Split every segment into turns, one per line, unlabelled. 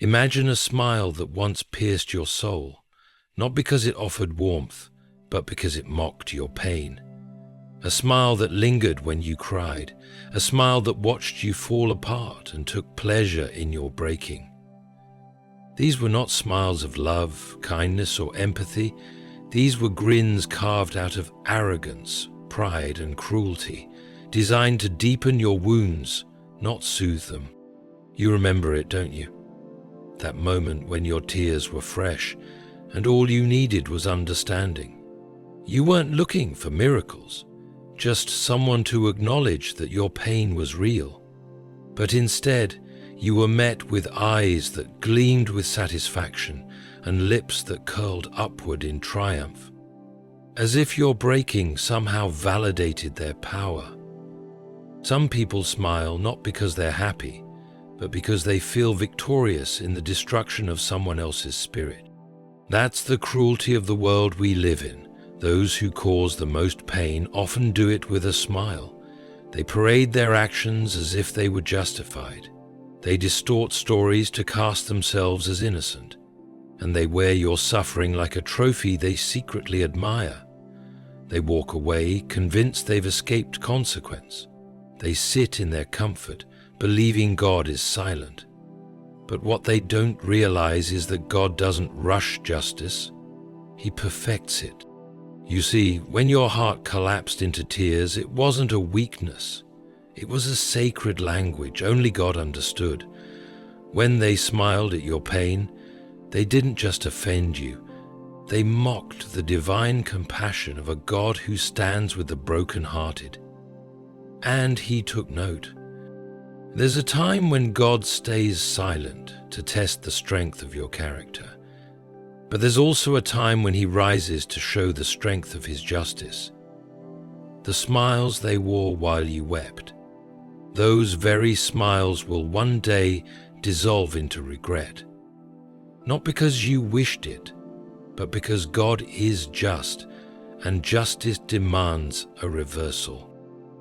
Imagine a smile that once pierced your soul, not because it offered warmth, but because it mocked your pain. A smile that lingered when you cried, a smile that watched you fall apart and took pleasure in your breaking. These were not smiles of love, kindness, or empathy. These were grins carved out of arrogance, pride, and cruelty, designed to deepen your wounds, not soothe them. You remember it, don't you? That moment when your tears were fresh and all you needed was understanding. You weren't looking for miracles, just someone to acknowledge that your pain was real. But instead, you were met with eyes that gleamed with satisfaction and lips that curled upward in triumph, as if your breaking somehow validated their power. Some people smile not because they're happy, but because they feel victorious in the destruction of someone else's spirit. That's the cruelty of the world we live in. Those who cause the most pain often do it with a smile. They parade their actions as if they were justified. They distort stories to cast themselves as innocent, and they wear your suffering like a trophy they secretly admire. They walk away, convinced they've escaped consequence. They sit in their comfort, believing God is silent. But what they don't realize is that God doesn't rush justice. He perfects it. You see, when your heart collapsed into tears, it wasn't a weakness. It was a sacred language only God understood. When they smiled at your pain, they didn't just offend you. They mocked the divine compassion of a God who stands with the brokenhearted. And he took note. There's a time when God stays silent to test the strength of your character. But there's also a time when he rises to show the strength of his justice. The smiles they wore while you wept, those very smiles will one day dissolve into regret. Not because you wished it, but because God is just, and justice demands a reversal.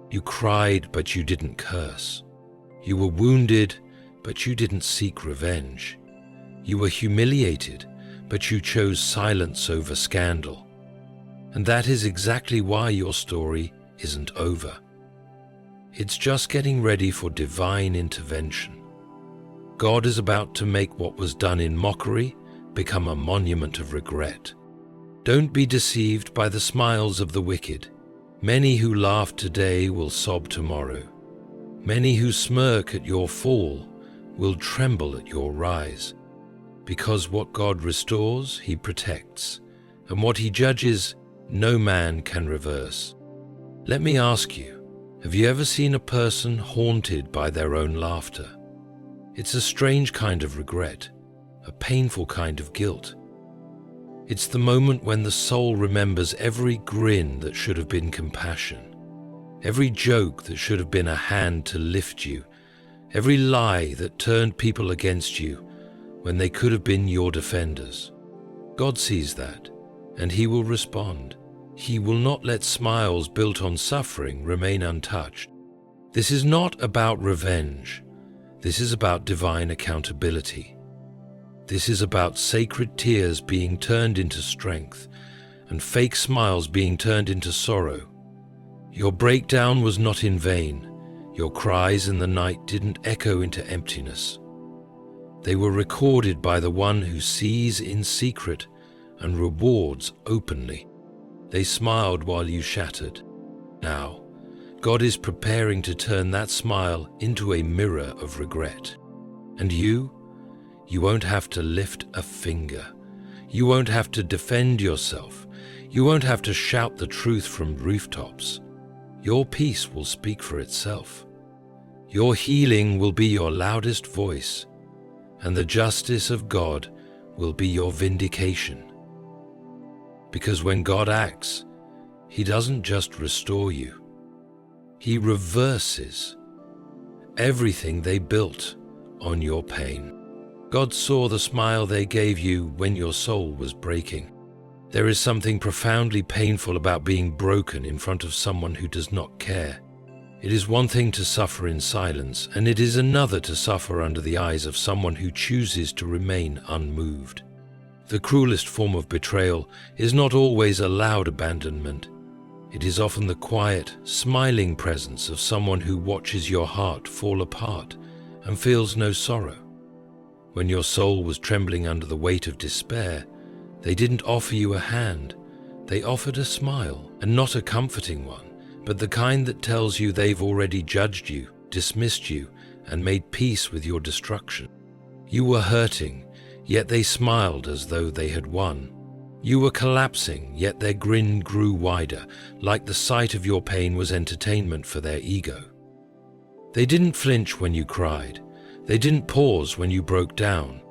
You cried, but you didn't curse. You were wounded, but you didn't seek revenge. You were humiliated, but you chose silence over scandal. And that is exactly why your story isn't over. It's just getting ready for divine intervention. God is about to make what was done in mockery become a monument of regret. Don't be deceived by the smiles of the wicked. Many who laugh today will sob tomorrow. Many who smirk at your fall will tremble at your rise. Because what God restores, he protects, and what he judges, no man can reverse. Let me ask you, have you ever seen a person haunted by their own laughter? It's a strange kind of regret, a painful kind of guilt. It's the moment when the soul remembers every grin that should have been compassion, every joke that should have been a hand to lift you, every lie that turned people against you when they could have been your defenders. God sees that, and he will respond. He will not let smiles built on suffering remain untouched. This is not about revenge. This is about divine accountability. This is about sacred tears being turned into strength and fake smiles being turned into sorrow. Your breakdown was not in vain. Your cries in the night didn't echo into emptiness. They were recorded by the one who sees in secret and rewards openly. They smiled while you shattered. Now, God is preparing to turn that smile into a mirror of regret. And you won't have to lift a finger. You won't have to defend yourself. You won't have to shout the truth from rooftops. Your peace will speak for itself. Your healing will be your loudest voice, and the justice of God will be your vindication. Because when God acts, he doesn't just restore you. He reverses everything they built on your pain. God saw the smile they gave you when your soul was breaking. There is something profoundly painful about being broken in front of someone who does not care. It is one thing to suffer in silence, and it is another to suffer under the eyes of someone who chooses to remain unmoved. The cruelest form of betrayal is not always a loud abandonment. It is often the quiet, smiling presence of someone who watches your heart fall apart and feels no sorrow. When your soul was trembling under the weight of despair, they didn't offer you a hand. They offered a smile, and not a comforting one, but the kind that tells you they've already judged you, dismissed you, and made peace with your destruction. You were hurting, yet they smiled as though they had won. You were collapsing, yet their grin grew wider, like the sight of your pain was entertainment for their ego. They didn't flinch when you cried. They didn't pause when you broke down.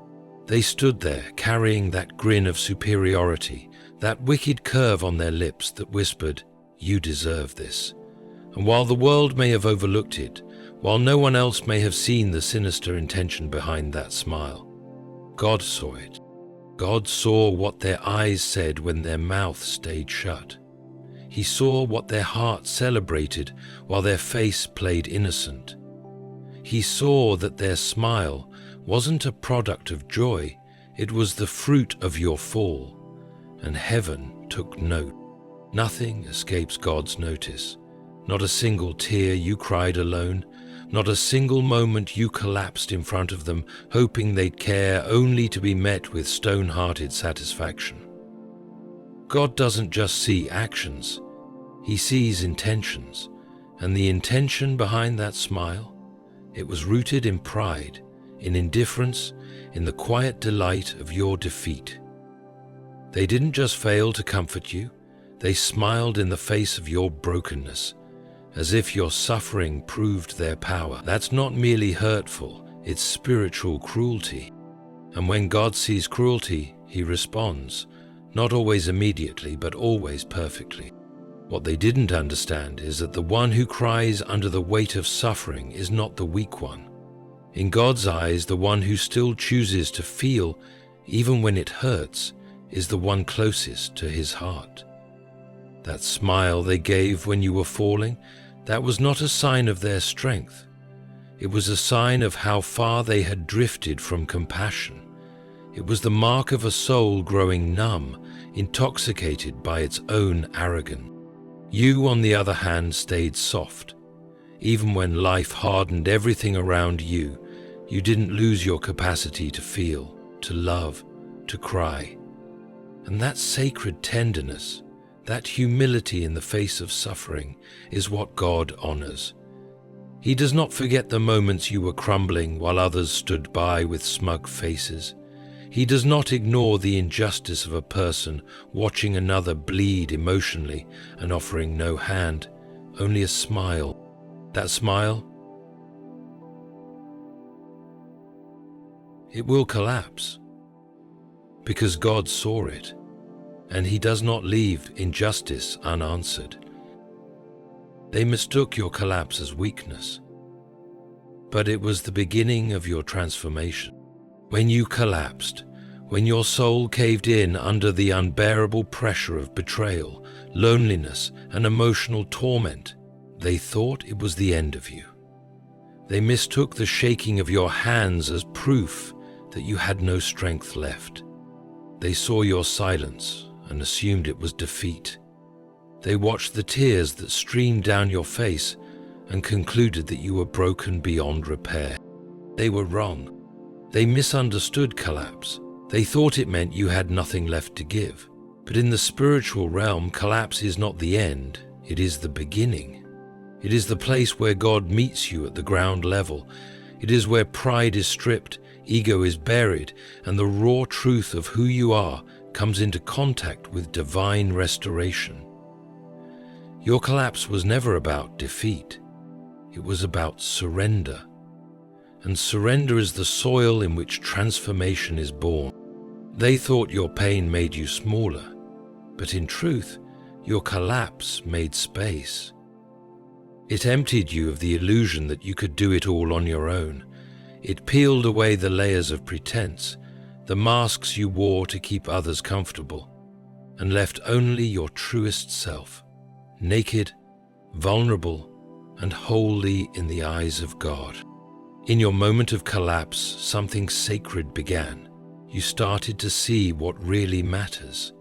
They stood there, carrying that grin of superiority, that wicked curve on their lips that whispered, "You deserve this." And while the world may have overlooked it, while no one else may have seen the sinister intention behind that smile, God saw it. God saw what their eyes said when their mouth stayed shut. He saw what their heart celebrated while their face played innocent. He saw that their smile wasn't a product of joy, it was the fruit of your fall. And heaven took note. Nothing escapes God's notice. Not a single tear you cried alone, not a single moment you collapsed in front of them, hoping they'd care, only to be met with stone-hearted satisfaction. God doesn't just see actions, He sees intentions, and the intention behind that smile, it was rooted in pride, in indifference, in the quiet delight of your defeat. They didn't just fail to comfort you, they smiled in the face of your brokenness, as if your suffering proved their power. That's not merely hurtful, it's spiritual cruelty. And when God sees cruelty, He responds, not always immediately, but always perfectly. What they didn't understand is that the one who cries under the weight of suffering is not the weak one. In God's eyes, the one who still chooses to feel, even when it hurts, is the one closest to His heart. That smile they gave when you were falling, that was not a sign of their strength. It was a sign of how far they had drifted from compassion. It was the mark of a soul growing numb, intoxicated by its own arrogance. You, on the other hand, stayed soft. Even when life hardened everything around you, you didn't lose your capacity to feel, to love, to cry. And that sacred tenderness, that humility in the face of suffering, is what God honors. He does not forget the moments you were crumbling while others stood by with smug faces. He does not ignore the injustice of a person watching another bleed emotionally and offering no hand, only a smile. That smile, it will collapse, because God saw it, and He does not leave injustice unanswered. They mistook your collapse as weakness, but it was the beginning of your transformation. When you collapsed, when your soul caved in under the unbearable pressure of betrayal, loneliness, and emotional torment, they thought it was the end of you. They mistook the shaking of your hands as proof that you had no strength left. They saw your silence and assumed it was defeat. They watched the tears that streamed down your face and concluded that you were broken beyond repair. They were wrong. They misunderstood collapse. They thought it meant you had nothing left to give. But in the spiritual realm, collapse is not the end, it is the beginning. It is the place where God meets you at the ground level. It is where pride is stripped, ego is buried, and the raw truth of who you are comes into contact with divine restoration. Your collapse was never about defeat. It was about surrender. And surrender is the soil in which transformation is born. They thought your pain made you smaller, but in truth, your collapse made space. It emptied you of the illusion that you could do it all on your own. It peeled away the layers of pretense, the masks you wore to keep others comfortable, and left only your truest self, naked, vulnerable, and holy in the eyes of God. In your moment of collapse, something sacred began. You started to see what really matters.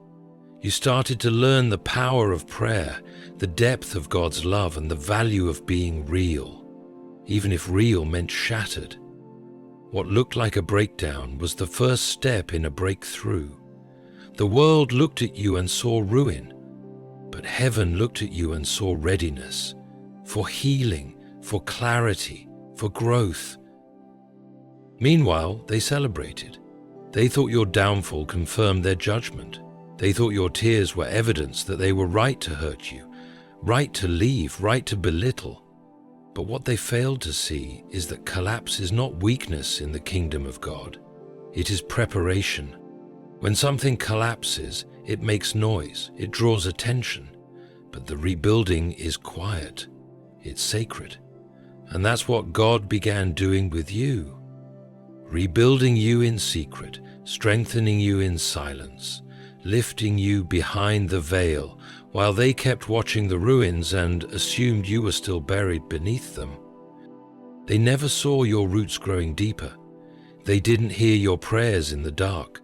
You started to learn the power of prayer, the depth of God's love, and the value of being real, even if real meant shattered. What looked like a breakdown was the first step in a breakthrough. The world looked at you and saw ruin, but heaven looked at you and saw readiness for healing, for clarity, for growth. Meanwhile, they celebrated. They thought your downfall confirmed their judgment. They thought your tears were evidence that they were right to hurt you, right to leave, right to belittle. But what they failed to see is that collapse is not weakness in the kingdom of God. It is preparation. When something collapses, it makes noise, it draws attention. But the rebuilding is quiet. It's sacred. And that's what God began doing with you. Rebuilding you in secret, strengthening you in silence, lifting you behind the veil, while they kept watching the ruins and assumed you were still buried beneath them. They never saw your roots growing deeper. They didn't hear your prayers in the dark.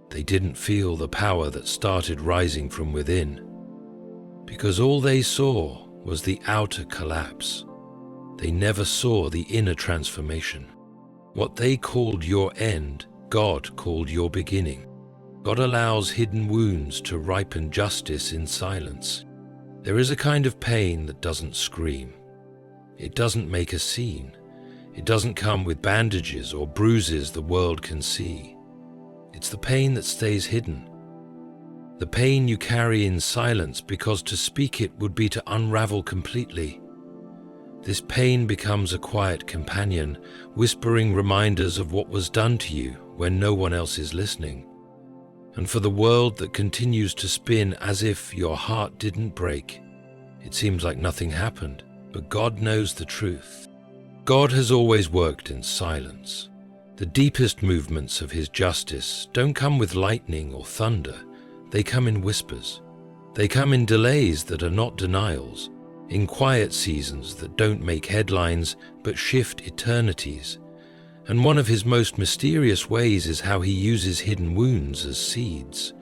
They didn't feel the power that started rising from within. Because all they saw was the outer collapse. They never saw the inner transformation. What they called your end, God called your beginning. God allows hidden wounds to ripen justice in silence. There is a kind of pain that doesn't scream. It doesn't make a scene. It doesn't come with bandages or bruises the world can see. It's the pain that stays hidden. The pain you carry in silence because to speak it would be to unravel completely. This pain becomes a quiet companion, whispering reminders of what was done to you when no one else is listening. And for the world that continues to spin as if your heart didn't break, it seems like nothing happened, but God knows the truth. God has always worked in silence. The deepest movements of His justice don't come with lightning or thunder. They come in whispers. They come in delays that are not denials, in quiet seasons that don't make headlines but shift eternities. And one of His most mysterious ways is how He uses hidden wounds as seeds,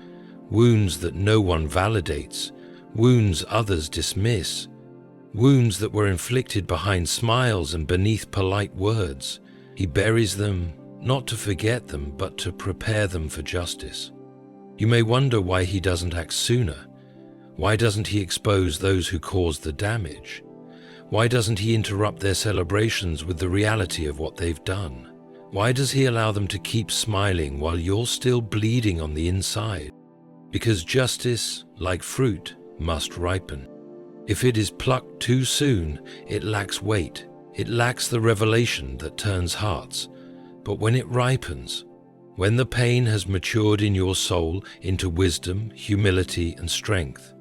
wounds that no one validates, wounds others dismiss, wounds that were inflicted behind smiles and beneath polite words. He buries them, not to forget them, but to prepare them for justice. You may wonder why He doesn't act sooner. Why doesn't He expose those who caused the damage? Why doesn't He interrupt their celebrations with the reality of what they've done? Why does He allow them to keep smiling while you're still bleeding on the inside? Because justice, like fruit, must ripen. If it is plucked too soon, it lacks weight. It lacks the revelation that turns hearts. But when it ripens, when the pain has matured in your soul into wisdom, humility, and strength,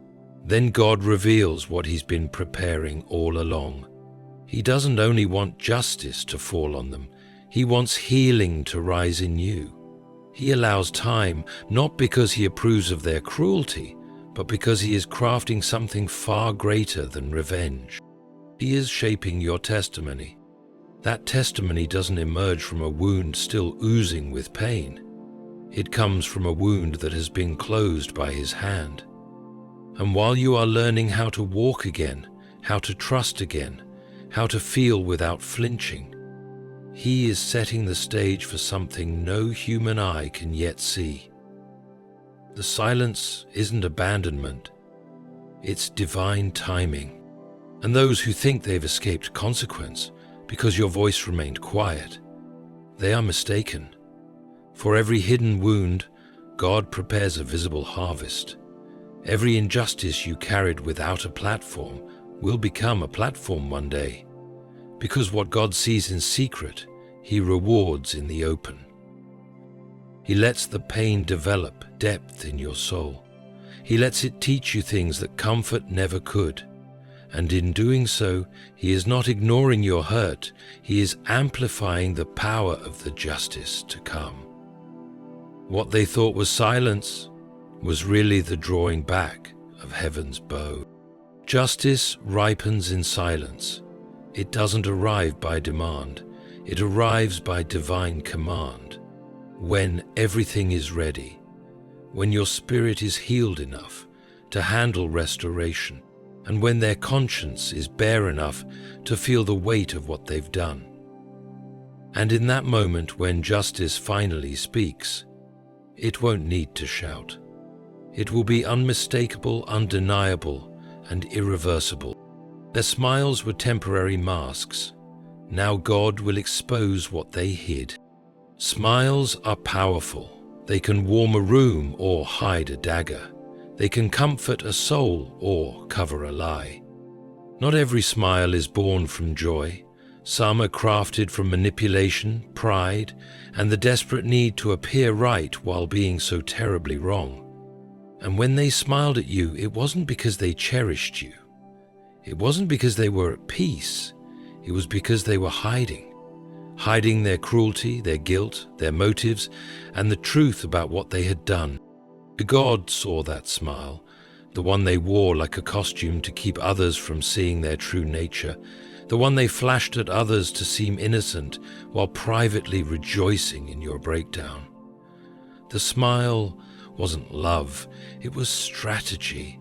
then God reveals what He's been preparing all along. He doesn't only want justice to fall on them, He wants healing to rise in you. He allows time, not because He approves of their cruelty, but because He is crafting something far greater than revenge. He is shaping your testimony. That testimony doesn't emerge from a wound still oozing with pain. It comes from a wound that has been closed by His hand. And while you are learning how to walk again, how to trust again, how to feel without flinching, He is setting the stage for something no human eye can yet see. The silence isn't abandonment, it's divine timing. And those who think they've escaped consequence because your voice remained quiet, they are mistaken. For every hidden wound, God prepares a visible harvest. Every injustice you carried without a platform will become a platform one day, because what God sees in secret, He rewards in the open. He lets the pain develop depth in your soul. He lets it teach you things that comfort never could. And in doing so, He is not ignoring your hurt, He is amplifying the power of the justice to come. What they thought was silence was really the drawing back of heaven's bow. Justice ripens in silence, It doesn't arrive by demand. It arrives by divine command. When everything is ready, when your spirit is healed enough to handle restoration, and when their conscience is bare enough to feel the weight of what they've done. And in that moment when justice finally speaks, it won't need to shout. It will be unmistakable, undeniable, and irreversible. Their smiles were temporary masks. Now God will expose what they hid. Smiles are powerful. They can warm a room or hide a dagger. They can comfort a soul or cover a lie. Not every smile is born from joy. Some are crafted from manipulation, pride, and the desperate need to appear right while being so terribly wrong. And when they smiled at you, it wasn't because they cherished you. It wasn't because they were at peace. It was because they were hiding their cruelty, their guilt, their motives, and the truth about what they had done. God saw that smile, the one they wore like a costume to keep others from seeing their true nature, the one they flashed at others to seem innocent while privately rejoicing in your breakdown. The smile wasn't love, it was strategy.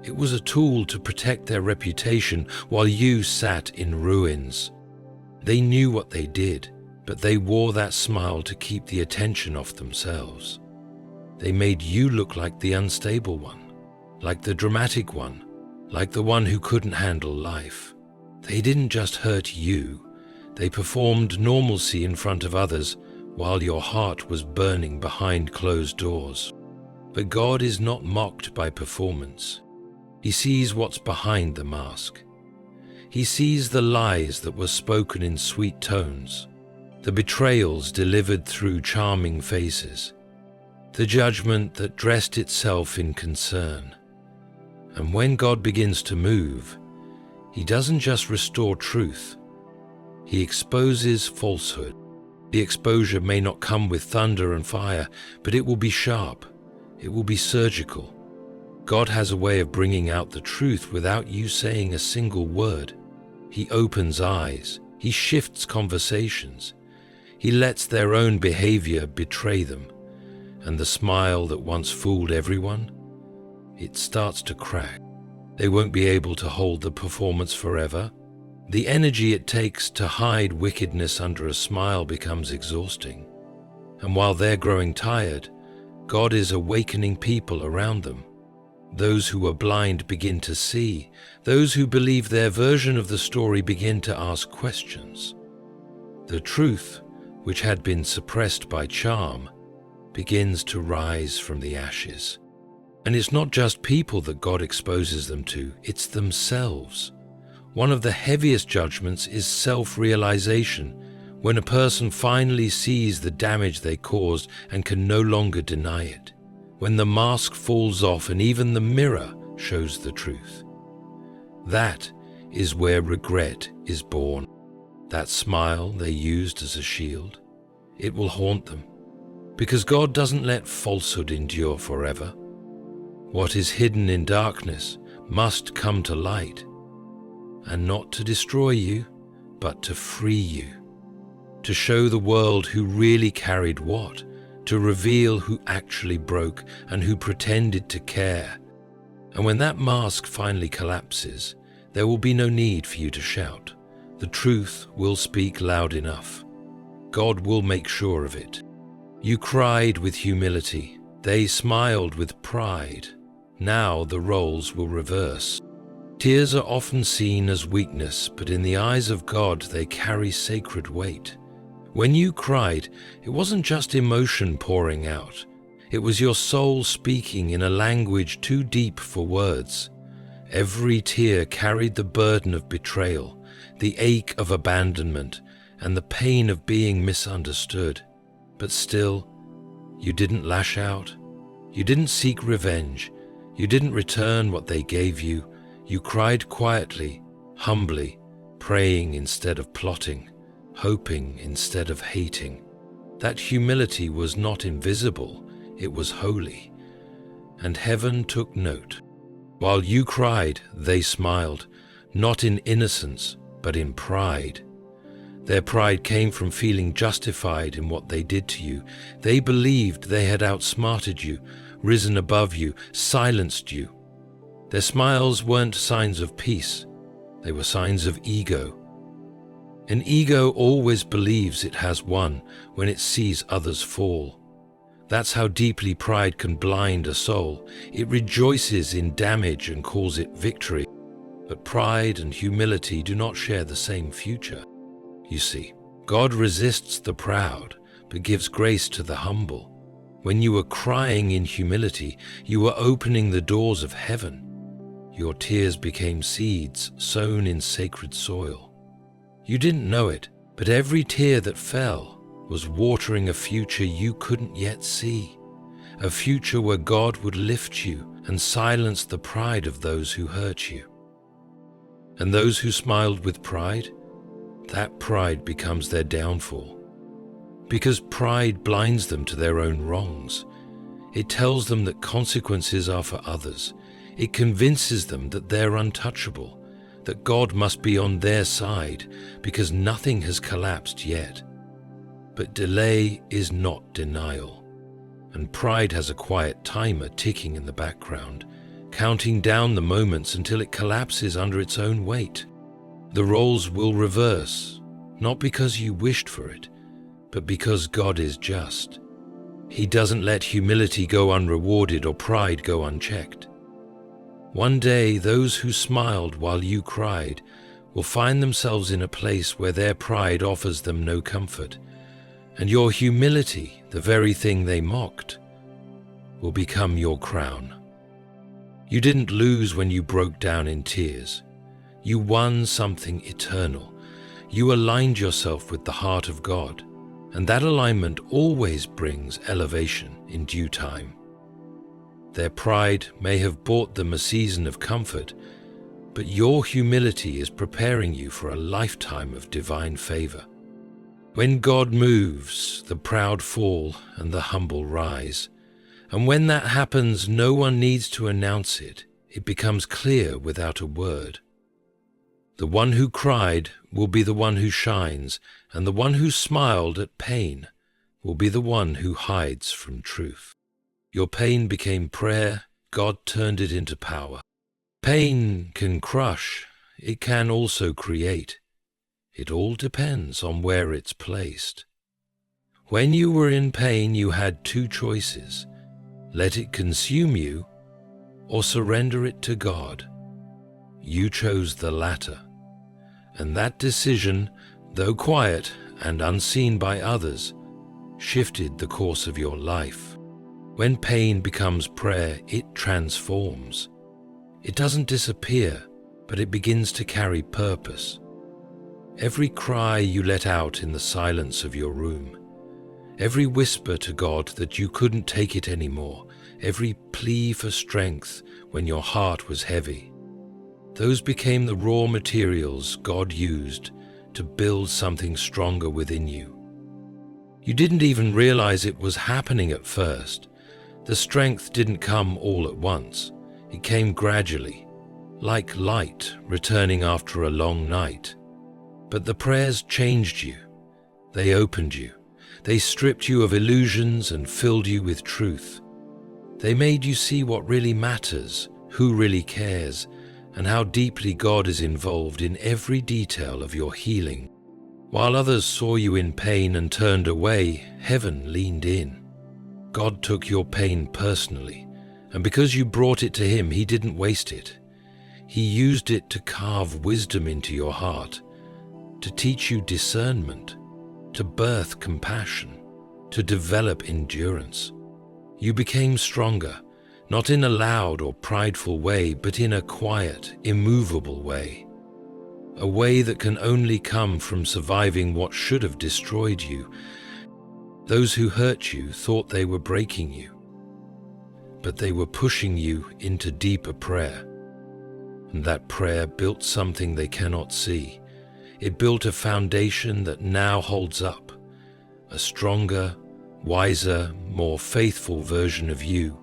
It was a tool to protect their reputation while you sat in ruins. They knew what they did, but they wore that smile to keep the attention off themselves. They made you look like the unstable one, like the dramatic one, like the one who couldn't handle life. They didn't just hurt you, they performed normalcy in front of others while your heart was burning behind closed doors. But God is not mocked by performance. He sees what's behind the mask. He sees the lies that were spoken in sweet tones, the betrayals delivered through charming faces, the judgment that dressed itself in concern. And when God begins to move, He doesn't just restore truth, He exposes falsehood. The exposure may not come with thunder and fire, but it will be sharp, it will be surgical. God has a way of bringing out the truth without you saying a single word. He opens eyes, He shifts conversations, He lets their own behavior betray them, and the smile that once fooled everyone, it starts to crack. They won't be able to hold the performance forever. The energy it takes to hide wickedness under a smile becomes exhausting. And while they're growing tired, God is awakening people around them. Those who were blind begin to see. Those who believe their version of the story begin to ask questions. The truth, which had been suppressed by charm, begins to rise from the ashes. And it's not just people that God exposes them to, it's themselves. One of the heaviest judgments is self-realization, when a person finally sees the damage they caused and can no longer deny it. When the mask falls off and even the mirror shows the truth. That is where regret is born. That smile they used as a shield, it will haunt them, because God doesn't let falsehood endure forever. What is hidden in darkness must come to light, and not to destroy you, but to free you, to show the world who really carried what, to reveal who actually broke and who pretended to care. And when that mask finally collapses, there will be no need for you to shout. The truth will speak loud enough. God will make sure of it. You cried with humility. They smiled with pride. Now the roles will reverse. Tears are often seen as weakness, but in the eyes of God they carry sacred weight. When you cried, it wasn't just emotion pouring out. It was your soul speaking in a language too deep for words. Every tear carried the burden of betrayal, the ache of abandonment, and the pain of being misunderstood. But still, you didn't lash out. You didn't seek revenge. You didn't return what they gave you. You cried quietly, humbly, praying instead of plotting, hoping instead of hating. That humility was not invisible, it was holy. And heaven took note. While you cried, they smiled, not in innocence, but in pride. Their pride came from feeling justified in what they did to you. They believed they had outsmarted you, risen above you, silenced you. Their smiles weren't signs of peace. They were signs of ego. An ego always believes it has won when it sees others fall. That's how deeply pride can blind a soul. It rejoices in damage and calls it victory. But pride and humility do not share the same future. You see, God resists the proud, but gives grace to the humble. When you were crying in humility, you were opening the doors of heaven. Your tears became seeds sown in sacred soil. You didn't know it, but every tear that fell was watering a future you couldn't yet see. A future where God would lift you and silence the pride of those who hurt you. And those who smiled with pride, that pride becomes their downfall. Because pride blinds them to their own wrongs. It tells them that consequences are for others. It convinces them that they're untouchable, that God must be on their side because nothing has collapsed yet. But delay is not denial, and pride has a quiet timer ticking in the background, counting down the moments until it collapses under its own weight. The roles will reverse, not because you wished for it, but because God is just. He doesn't let humility go unrewarded or pride go unchecked. One day, those who smiled while you cried will find themselves in a place where their pride offers them no comfort, and your humility, the very thing they mocked, will become your crown. You didn't lose when you broke down in tears. You won something eternal. You aligned yourself with the heart of God, and that alignment always brings elevation in due time. Their pride may have bought them a season of comfort, but your humility is preparing you for a lifetime of divine favor. When God moves, the proud fall and the humble rise. And when that happens, no one needs to announce it. It becomes clear without a word. The one who cried will be the one who shines, and the one who smiled at pain will be the one who hides from truth. Your pain became prayer, God turned it into power. Pain can crush, it can also create. It all depends on where it's placed. When you were in pain, you had two choices: let it consume you, or surrender it to God. You chose the latter, and that decision, though quiet and unseen by others, shifted the course of your life. When pain becomes prayer, it transforms. It doesn't disappear, but it begins to carry purpose. Every cry you let out in the silence of your room, every whisper to God that you couldn't take it anymore, every plea for strength when your heart was heavy, those became the raw materials God used to build something stronger within you. You didn't even realize it was happening at first. The strength didn't come all at once. It came gradually, like light returning after a long night. But the prayers changed you. They opened you. They stripped you of illusions and filled you with truth. They made you see what really matters, who really cares, and how deeply God is involved in every detail of your healing. While others saw you in pain and turned away, heaven leaned in. God took your pain personally, and because you brought it to Him, He didn't waste it. He used it to carve wisdom into your heart, to teach you discernment, to birth compassion, to develop endurance. You became stronger, not in a loud or prideful way, but in a quiet, immovable way. A way that can only come from surviving what should have destroyed you. Those who hurt you thought they were breaking you, but they were pushing you into deeper prayer. And that prayer built something they cannot see. It built a foundation that now holds up, a stronger, wiser, more faithful version of you.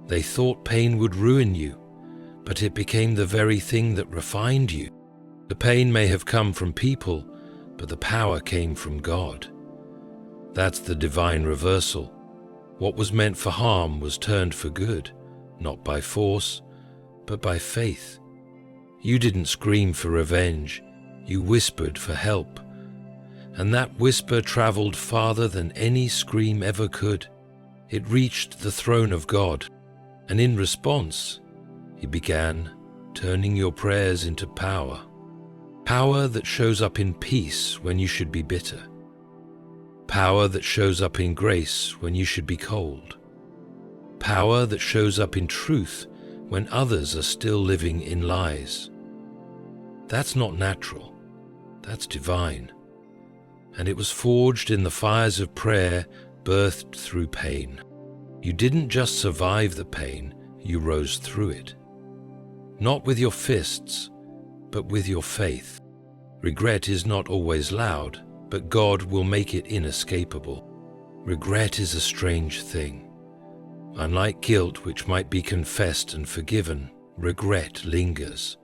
They thought pain would ruin you, but it became the very thing that refined you. The pain may have come from people, but the power came from God. That's the divine reversal. What was meant for harm was turned for good, not by force, but by faith. You didn't scream for revenge, you whispered for help. And that whisper traveled farther than any scream ever could. It reached the throne of God, and in response, He began turning your prayers into power. Power that shows up in peace when you should be bitter. Power that shows up in grace when you should be cold. Power that shows up in truth when others are still living in lies. That's not natural, that's divine. And it was forged in the fires of prayer, birthed through pain. You didn't just survive the pain, you rose through it. Not with your fists, but with your faith. Regret is not always loud, but God will make it inescapable. Regret is a strange thing. Unlike guilt, which might be confessed and forgiven, regret lingers.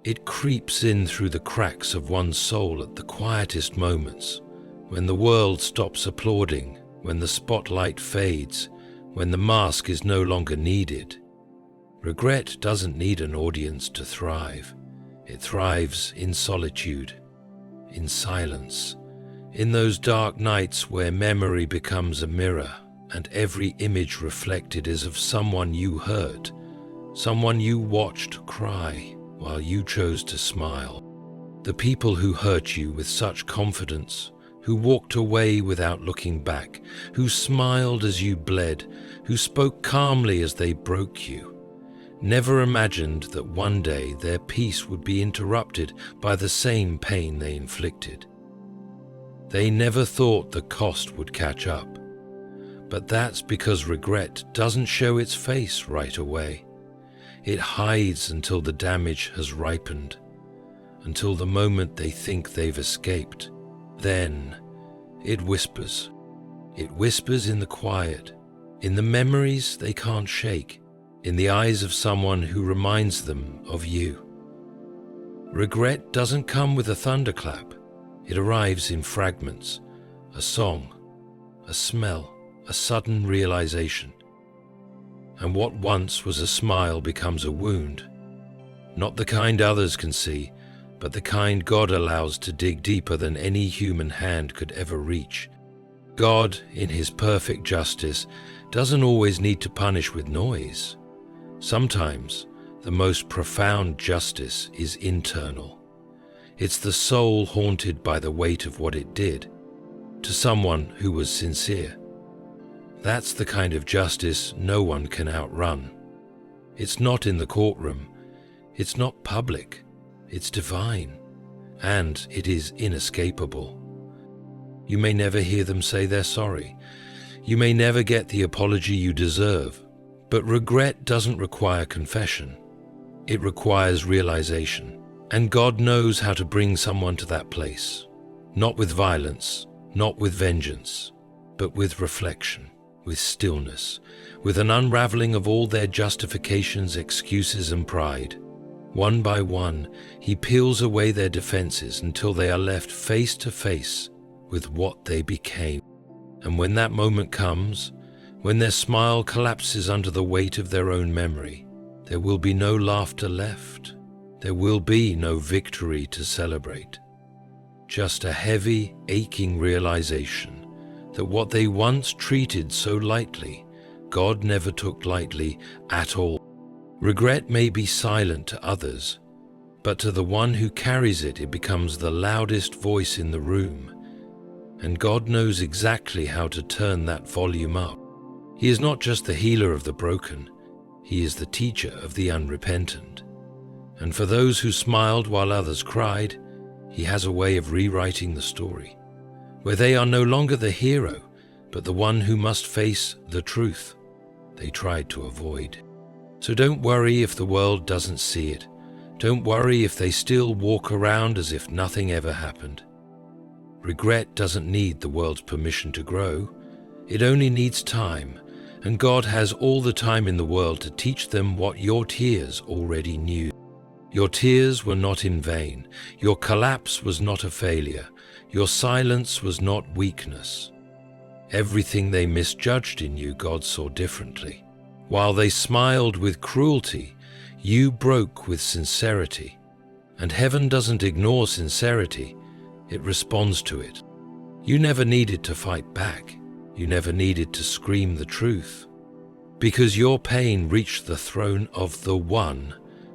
It creeps in through the cracks of one's soul at the quietest moments, when the world stops applauding, when the spotlight fades, when the mask is no longer needed. Regret doesn't need an audience to thrive. It thrives in solitude, in silence, in those dark nights where memory becomes a mirror and every image reflected is of someone you hurt, someone you watched cry while you chose to smile. The people who hurt you with such confidence, who walked away without looking back, who smiled as you bled, who spoke calmly as they broke you, never imagined that one day their peace would be interrupted by the same pain they inflicted. They never thought the cost would catch up, but that's because regret doesn't show its face right away. It hides until the damage has ripened, until the moment they think they've escaped. Then it whispers. It whispers in the quiet, in the memories they can't shake, in the eyes of someone who reminds them of you. Regret doesn't come with a thunderclap. It arrives in fragments, a song, a smell, a sudden realization. And what once was a smile becomes a wound. Not the kind others can see, but the kind God allows to dig deeper than any human hand could ever reach. God, in His perfect justice, doesn't always need to punish with noise. Sometimes, the most profound justice is internal. It's the soul haunted by the weight of what it did, to someone who was sincere. That's the kind of justice no one can outrun. It's not in the courtroom, it's not public, it's divine, and it is inescapable. You may never hear them say they're sorry. You may never get the apology you deserve, but regret doesn't require confession. It requires realization. And God knows how to bring someone to that place, not with violence, not with vengeance, but with reflection, with stillness, with an unraveling of all their justifications, excuses, and pride. One by one, He peels away their defenses until they are left face to face with what they became. And when that moment comes, when their smile collapses under the weight of their own memory, there will be no laughter left. There will be no victory to celebrate. Just a heavy, aching realization that what they once treated so lightly, God never took lightly at all. Regret may be silent to others, but to the one who carries it, it becomes the loudest voice in the room. And God knows exactly how to turn that volume up. He is not just the healer of the broken, He is the teacher of the unrepentant. And for those who smiled while others cried, He has a way of rewriting the story, where they are no longer the hero, but the one who must face the truth they tried to avoid. So don't worry if the world doesn't see it. Don't worry if they still walk around as if nothing ever happened. Regret doesn't need the world's permission to grow. It only needs time, and God has all the time in the world to teach them what your tears already knew. Your tears were not in vain. Your collapse was not a failure. Your silence was not weakness. Everything they misjudged in you, God saw differently. While they smiled with cruelty, you broke with sincerity. And heaven doesn't ignore sincerity, it responds to it. You never needed to fight back. You never needed to scream the truth. Because your pain reached the throne of the One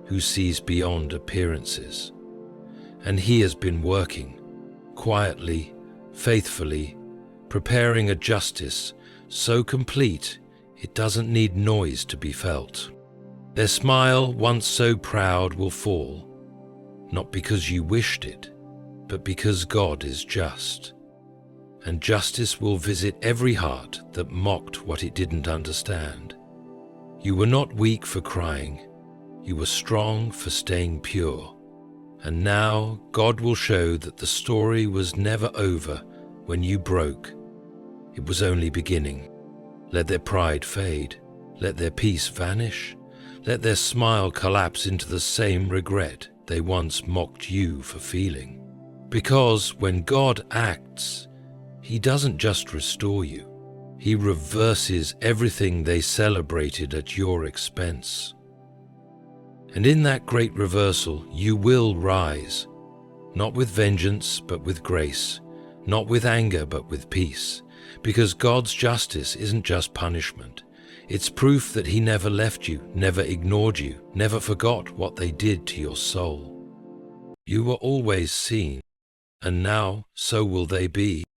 who sees beyond appearances. And He has been working, quietly, faithfully, preparing a justice so complete it doesn't need noise to be felt. Their smile, once so proud, will fall, not because you wished it, but because God is just. And justice will visit every heart that mocked what it didn't understand. You were not weak for crying. You were strong for staying pure. And now God will show that the story was never over when you broke. It was only beginning. Let their pride fade. Let their peace vanish. Let their smile collapse into the same regret they once mocked you for feeling. Because when God acts, He doesn't just restore you. He reverses everything they celebrated at your expense. And in that great reversal, you will rise, not with vengeance, but with grace, not with anger, but with peace, because God's justice isn't just punishment. It's proof that He never left you, never ignored you, never forgot what they did to your soul. You were always seen, and now so will they be.